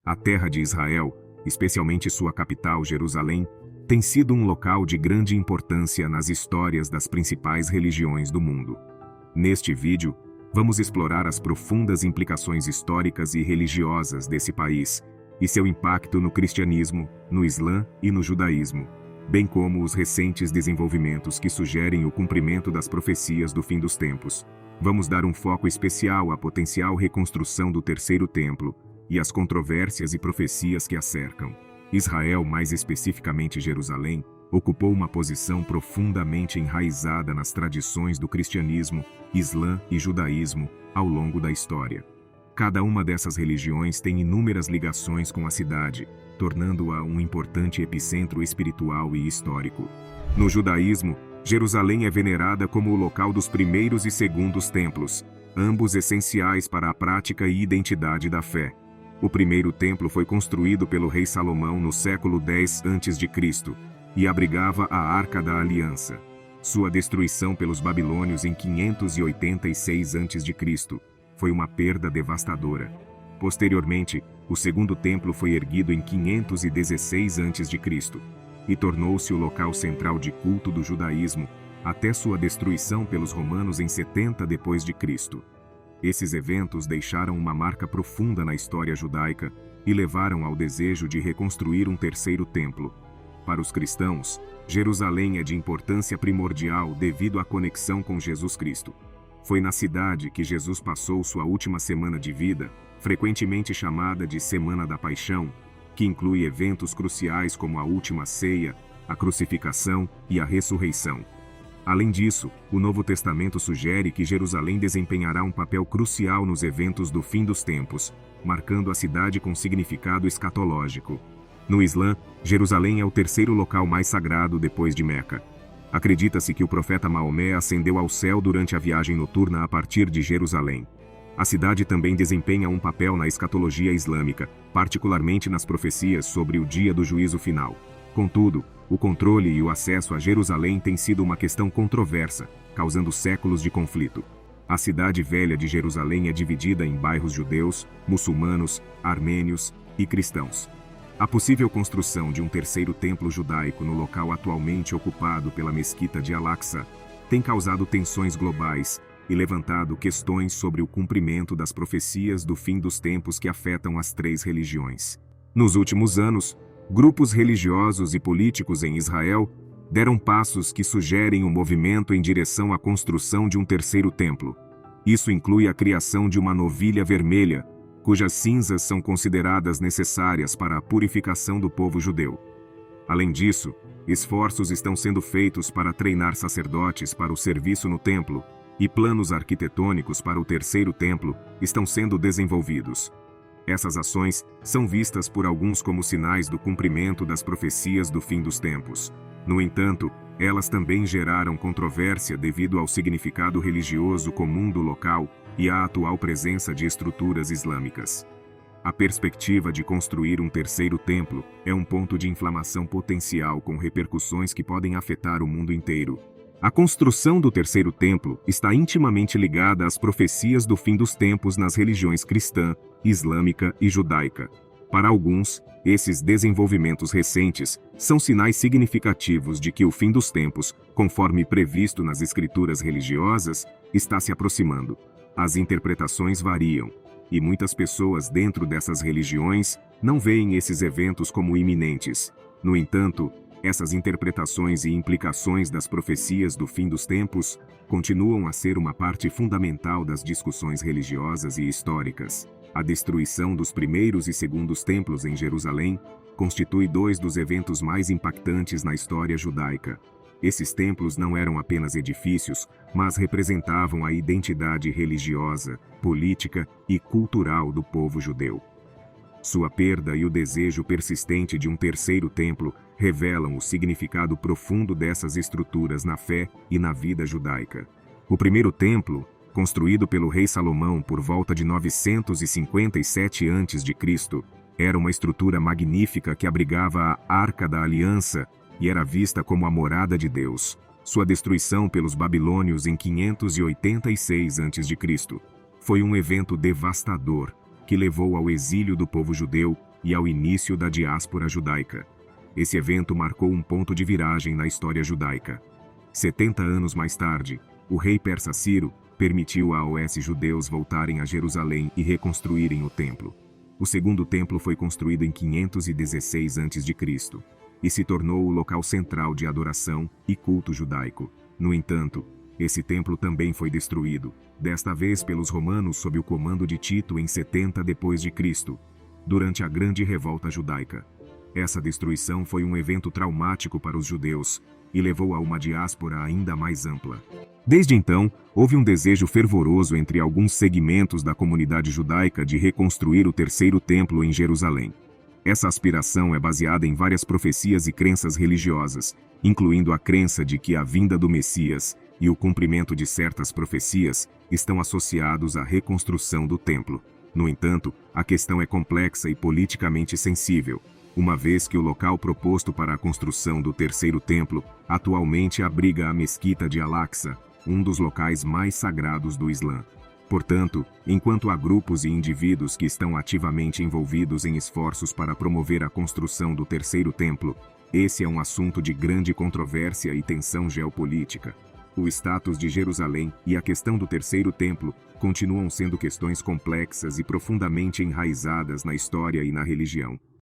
A terra de Israel, especialmente sua capital, Jerusalém, tem sido um local de grande importância nas histórias das principais religiões do mundo. Neste vídeo, vamos explorar as profundas implicações históricas e religiosas desse país e seu impacto no cristianismo, no Islã e no judaísmo, bem como os recentes desenvolvimentos que sugerem o cumprimento das profecias do fim dos tempos. Vamos dar um foco especial à potencial reconstrução do Terceiro Templo e às controvérsias e profecias que a cercam. Israel, mais especificamente Jerusalém, ocupou uma posição profundamente enraizada nas tradições do cristianismo, Islã e judaísmo ao longo da história. Cada uma dessas religiões tem inúmeras ligações com a cidade, tornando-a um importante epicentro espiritual e histórico. No judaísmo, Jerusalém é venerada como o local dos primeiros e segundos templos, ambos essenciais para a prática e identidade da fé. O primeiro templo foi construído pelo rei Salomão no século X a.C. e abrigava a Arca da Aliança. Sua destruição pelos babilônios em 586 a.C. foi uma perda devastadora. Posteriormente, o segundo templo foi erguido em 516 a.C. e tornou-se o local central de culto do judaísmo até sua destruição pelos romanos em 70 d.C. Esses eventos deixaram uma marca profunda na história judaica e levaram ao desejo de reconstruir um terceiro templo. Para os cristãos, Jerusalém é de importância primordial devido à conexão com Jesus Cristo. Foi na cidade que Jesus passou sua última semana de vida, frequentemente chamada de Semana da Paixão, que inclui eventos cruciais como a Última Ceia, a crucificação e a ressurreição. Além disso, o Novo Testamento sugere que Jerusalém desempenhará um papel crucial nos eventos do fim dos tempos, marcando a cidade com significado escatológico. No Islã, Jerusalém é o terceiro local mais sagrado depois de Meca. Acredita-se que o profeta Maomé ascendeu ao céu durante a viagem noturna a partir de Jerusalém. A cidade também desempenha um papel na escatologia islâmica, particularmente nas profecias sobre o dia do juízo final. Contudo, o controle e o acesso a Jerusalém tem sido uma questão controversa, causando séculos de conflito. A cidade velha de Jerusalém é dividida em bairros judeus, muçulmanos, armênios e cristãos. A possível construção de um terceiro templo judaico no local atualmente ocupado pela Mesquita de Al-Aqsa tem causado tensões globais e levantado questões sobre o cumprimento das profecias do fim dos tempos que afetam as três religiões. Nos últimos anos, grupos religiosos e políticos em Israel deram passos que sugerem um movimento em direção à construção de um terceiro templo. Isso inclui a criação de uma novilha vermelha, cujas cinzas são consideradas necessárias para a purificação do povo judeu. Além disso, esforços estão sendo feitos para treinar sacerdotes para o serviço no templo, e planos arquitetônicos para o terceiro templo estão sendo desenvolvidos. Essas ações são vistas por alguns como sinais do cumprimento das profecias do fim dos tempos. No entanto, elas também geraram controvérsia devido ao significado religioso comum do local e à atual presença de estruturas islâmicas. A perspectiva de construir um terceiro templo é um ponto de inflamação potencial com repercussões que podem afetar o mundo inteiro. A construção do terceiro templo está intimamente ligada às profecias do fim dos tempos nas religiões cristã, islâmica e judaica. Para alguns, esses desenvolvimentos recentes são sinais significativos de que o fim dos tempos, conforme previsto nas escrituras religiosas, está se aproximando. As interpretações variam, e muitas pessoas dentro dessas religiões não veem esses eventos como iminentes. No entanto, essas interpretações e implicações das profecias do fim dos tempos continuam a ser uma parte fundamental das discussões religiosas e históricas. A destruição dos primeiros e segundos templos em Jerusalém constitui dois dos eventos mais impactantes na história judaica. Esses templos não eram apenas edifícios, mas representavam a identidade religiosa, política e cultural do povo judeu. Sua perda e o desejo persistente de um terceiro templo revelam o significado profundo dessas estruturas na fé e na vida judaica. O primeiro templo, construído pelo rei Salomão por volta de 957 a.C., era uma estrutura magnífica que abrigava a Arca da Aliança e era vista como a morada de Deus. Sua destruição pelos babilônios em 586 a.C. foi um evento devastador que levou ao exílio do povo judeu e ao início da diáspora judaica. Esse evento marcou um ponto de viragem na história judaica. 70 anos mais tarde, o rei persa Ciro permitiu aos judeus voltarem a Jerusalém e reconstruírem o templo. O segundo templo foi construído em 516 a.C. e se tornou o local central de adoração e culto judaico. No entanto, esse templo também foi destruído, desta vez pelos romanos sob o comando de Tito em 70 d.C., durante a Grande Revolta Judaica. Essa destruição foi um evento traumático para os judeus e levou a uma diáspora ainda mais ampla. Desde então, houve um desejo fervoroso entre alguns segmentos da comunidade judaica de reconstruir o terceiro templo em Jerusalém. Essa aspiração é baseada em várias profecias e crenças religiosas, incluindo a crença de que a vinda do Messias e o cumprimento de certas profecias estão associados à reconstrução do templo. No entanto, a questão é complexa e politicamente sensível, uma vez que o local proposto para a construção do terceiro templo atualmente abriga a Mesquita de Al-Aqsa, um dos locais mais sagrados do Islã. Portanto, enquanto há grupos e indivíduos que estão ativamente envolvidos em esforços para promover a construção do terceiro templo, esse é um assunto de grande controvérsia e tensão geopolítica. O status de Jerusalém e a questão do terceiro templo continuam sendo questões complexas e profundamente enraizadas na história e na religião.